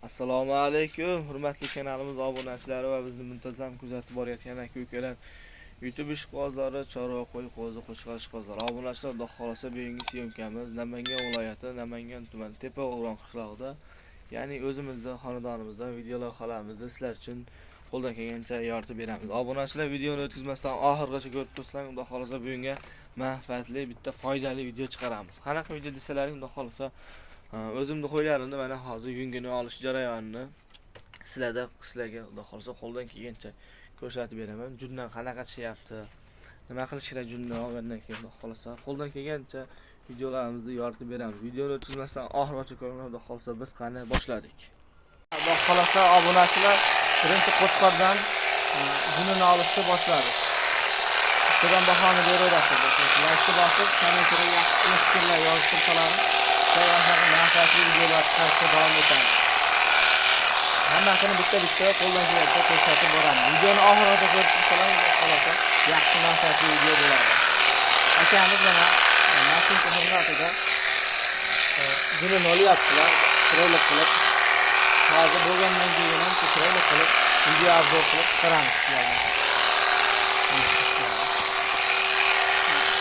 Assalomu alaykum, hurmatli kanalimiz obunachilari va bizni muntazam kuzatib borayotgan aka-ukalar, YouTube ishqibozlari, chorva qo'y qo'zi, qo'chqor ishqibozlari. Obunachilar, Xudo xolasa bugungi syomkamiz Namangan viloyati, Namangan tumani Tepa-O'ron qishlog'ida, ya'ni o'zimizning xonadonimizdan video lavhalarimizni sizlar uchun qo'ldan kelgancha yoritib beramiz. Obunachilar, videoni o'tkazmasdan oxirigacha ko'rib tursangiz, Xudo xolasa bugunga manfaatli, bitta foydali video chiqaramiz. Qanaqa video desalaring, Xudo xolasa o'zimni qo'ylarimni mana hozir yungini olish jarayonini sizlarga Xudo xolasa qo'ldan kelgancha ko'rsatib beraman. Jundan qanaqa chishyapti, nima qilish kerak junni olgandan keyin Xudo xolasa qo'ldan kelgancha videolarimizni yoritib beramiz. Videoni o'tkazmasdan oxirigacha ko'ringlar. Xudo xolasa biz qani boshladik. Xudo xolasa obunachilar birinchi qo'chqordan junini olishni boshladik. Bundan bahoni beraverasiz. Lashni bosib, kommentariy yaxshi fikrlar yozib tursalar manfaatli videolar chiqarishda davom etamiz. Hammasini bitta-bitta qo'ldan kelgancha ko'rsatib boramiz. Videoni oxirigacha ko'rib tursangiz, yaxshi manfaatli video bo'ladi. Akamiz mana mashinka xizmatida gulini olyaptilar, chiroyli qilib. Hozir bo'lgandan keyin ham chiroyli qilib video obzor qilib chiqaramiz sizlarga.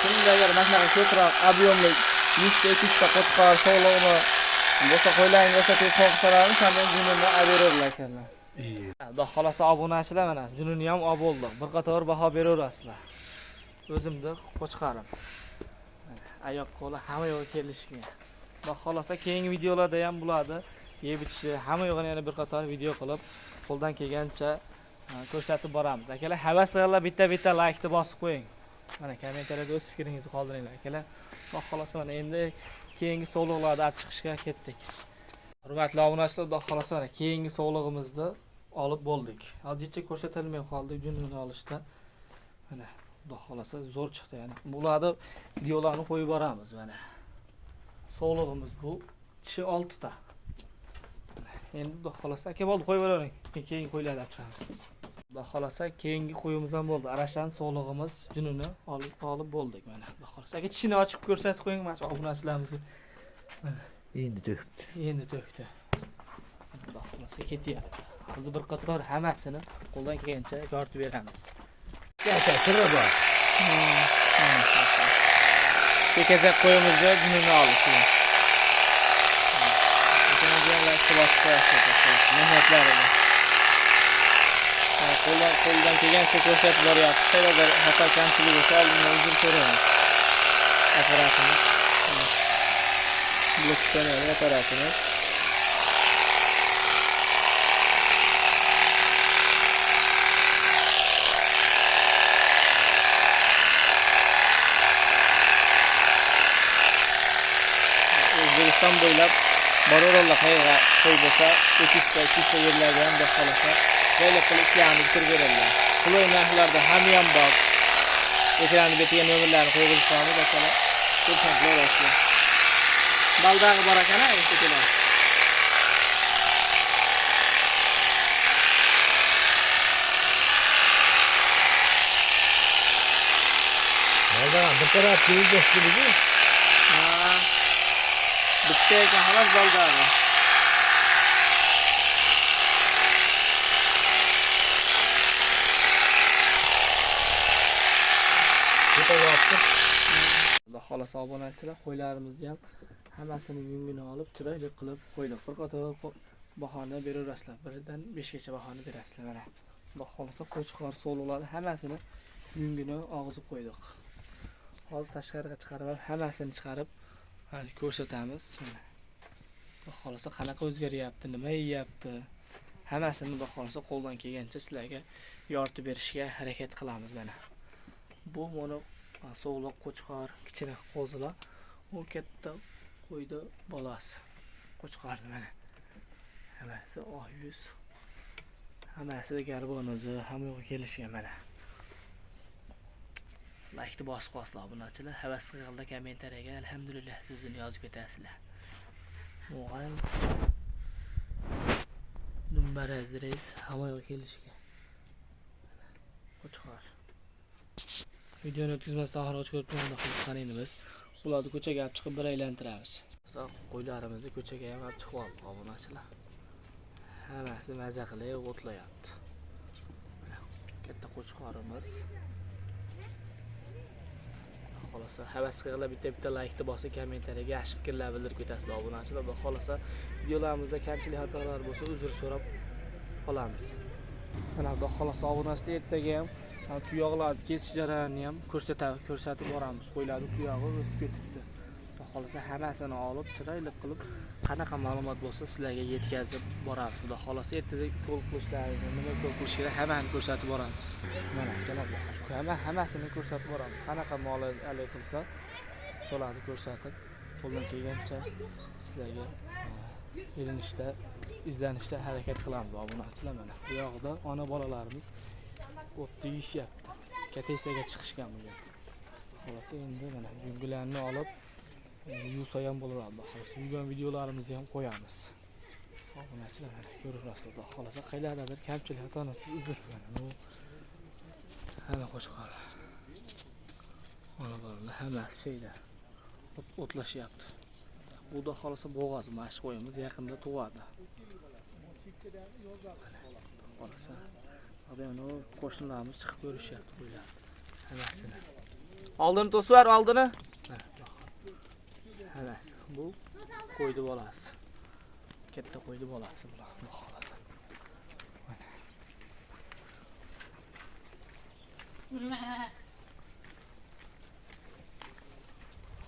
Shunday mana ko'proq ob'yomli 100-200 qo'chqor sog'lig'ini bo'lsa qo'ylaring bo'lsa to'xtatib qanday junini averarlar ekanlar. Xudo xolasa obunachilar mana junini ham olib bo'ldi. Bir qator baho beraverasizlar. O'zimda qo'chqarim. Oyoq qo'li hamma yo'q kelishgan. Xudo xolasa keyingi videolarda ham bo'ladi. Yeb ichishi hamma yo'g'ini yana bir qator video qilib qo'ldan kelgancha ko'rsatib boramiz. Akalar, havas qilinglar, bitta-bitta like bosib qo'ying. Mana kommentariyada o'z fikringizni qoldiringlar akalar. Xudo xolasa mana endi keyingi sog'liqlarni olib chiqishga ketdik. Hurmatli obunachilar, Xudo xolasa mana keyingi sog'lig'imizni olib bo'ldik. Hozircha ko'rsatilmay qoldi junini olishda. Mana Xudo xolasa zo'r chiqdi yani. Bularni videolarni qo'yib boramiz mana. Sog'lig'imiz bu tishi 6 ta. Endi Xudo xolasa aka bo'ldi, qo'yib boravering. Keyin qo'ylarni ochamiz. Xudo xolasa keyingi qo'yimiz ham bo'ldi. Arashdan sog'lig'imiz junini olib bo'ldik mana. Xudo xolasa aka tishini ochib ko'rsatib qo'ying mana obunachilarimizga. Endi to'kdi. Endi to'kdi. Xudo xolasa ketyapti. Hozir bir qator hammasini qo'ldan kelgancha yoritib beramiz. Katta sirri bor. Tekazak qo'yimizga junini oldik. Qo'ldan kelgancha ko'rsatib boryapti. Qayerdir xato kamchilik bo'lsa oldindan uzr so'raymiz. Apparatimiz. Bloklangan apparatimiz. O'zbekiston bo'ylab boraverlar qayerga qo'y bo'lsa, 200 yerlarga ham Xudo xolasa joylar qilib ishlarni bitirib beradilar. Qulay narxlarda ham bor. Ekranni betiga nomerlarni qo'yib qo'yamiz akalar. Ko'rsatib berasiz. Baldag'i bor akalar, eshitilar. Baldaga bir taraf ko'zlashtirdi. Bitta ekan xolos baldag'i. Xudo xolasa obunachilar, qo'ylarimizni ham hammasini yungini olib, chiroyli qilib qo'ydik. Bir qator bahona beraverasizlar. Biridan 5 gacha bahona berasizlar mana. Xudo xolasa qo'chqor sog'liqlarni hammasini yungini og'zib qo'ydik. Hozir tashqariga chiqarib, hammasini chiqarib ko'rsatamiz. Xudo xolasa qanaqa o'zgaryapti, nima yeyapti, hammasini Xudo xolasa qo'ldan kelgancha sizlarga yoritib berishga harakat qilamiz mana. Bu mana sog'liq qo'chqor, kichkina qo'zilar, u katta qo'ydi bolasi. Qo'chqorni mana. Hammasi oq yuz. Hammasi garbonozi, hamma kelishgan mana. Like bosib qo'yinglar obunachilar. Havas qilganlar kommentariyaga alhamdulillah so'zini yozib ketasizlar. Mo'g'al Dumbaraz reis havoga kelishgan. Qo'chqor. Videoni o'tkazmasdan oxirigacha ko'rib turganlar qilishganini biz ularni ko'chaga olib chiqib bir aylantiramiz. Qo'ylarimizni ko'chaga ham olib chiqib oldik obunachilar. hammasi maza qilib o'tlayapti. Katta qo'chqorimiz. Xolasa havas qilib bitta like bosib, kommentariyaga yaxshi fikrlar bildirib ketasizlar obunachilar. Xudo xolasa videolarimizda kamchilik xatolar bo'lsa uzr so'rab qolamiz. Mana xudo xolasa obunachilar ertaga ham tuyoqlarni kesish jarayonini ham ko'rsatib boramiz. Qo'ylarni tuyog'i o'sib ketibdi. Xudo xolasa hammasini olib, chiroyli qilib qanaqa ma'lumot bo'lsa sizlarga yetkazib boramiz. Xudo xolasa ertaga to'liq qilishlarini, nima ko'rish kerak, hammani ko'rsatib boramiz. Mana janoblar, hammasini ko'rsatib boramiz. Qanaqa muolaja qilsa, shularni ko'rsatib, qo'ldan kelgancha sizlarga izlanishda harakat qilamiz obunachilar. Mana bu yoqda ona bolalarimiz o'tda yeyishyapti. Katesaga chiqishgan bugun. Xolasa endi mana yungilarni olib yuvsa ham bo'ladi. Xolasa yuvgan videolarimizni ham qo'yamiz. Obunachilar mana ko'rasizlar. Xolasa qaylardadir kamchilik xatosi uzr mana bu hamma qo'chqorlar. Mana bolalar hammasi şeyda o'tlashyapti. Bu da xolasa bo'g'oz mashq qo'yamiz, yaqinda tug'adi. Xolasa odamno qo'shnilarimiz chiqib ko'rishyapti qo'ylar. Hammasini. Oldini to'svar, oldini. Hammasi. Bu qo'ydi bolasi. Katta qo'ydi bolasi bular. Xolasa.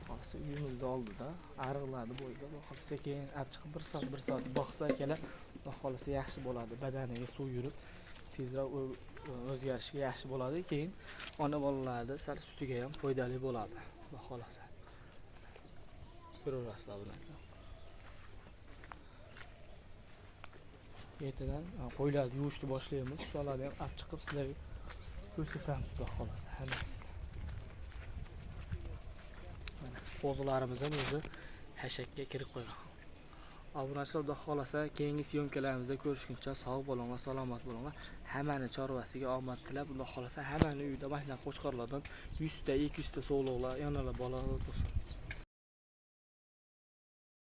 Xolasa uyimizda oldida ariqlarni bo'yida xolasa keyin olib chiqib bir soat boqsa akalar, xolasa yaxshi bo'ladi. Badaniga suv yurib, tezroq o'zgarishiga yaxshi bo'ladi. Keyin ona bolalarda sal sutiga ham foydali bo'ladi. Xolasa. Ko'rasizlar bularni. Ertadan qo'ylarni yuvishni boshlaymiz. Shularni ham olib chiqib sizlarga ko'rsatamiz xolasa hammasini. Qo'zilarimiz ham o'zi hashakka kirib qo'ygan. Obunachilar xudo xolasa keyingi syomkalarimizda ko'rishguncha sog' bo'linglar, salomat bo'linglar. Hammani chorvasiga omad tilab, xudo xolasa hammani uyida mana qo'chqorlardan 100 ta, 200 ta sog'liqlar, yonalar bolalar bo'lsin.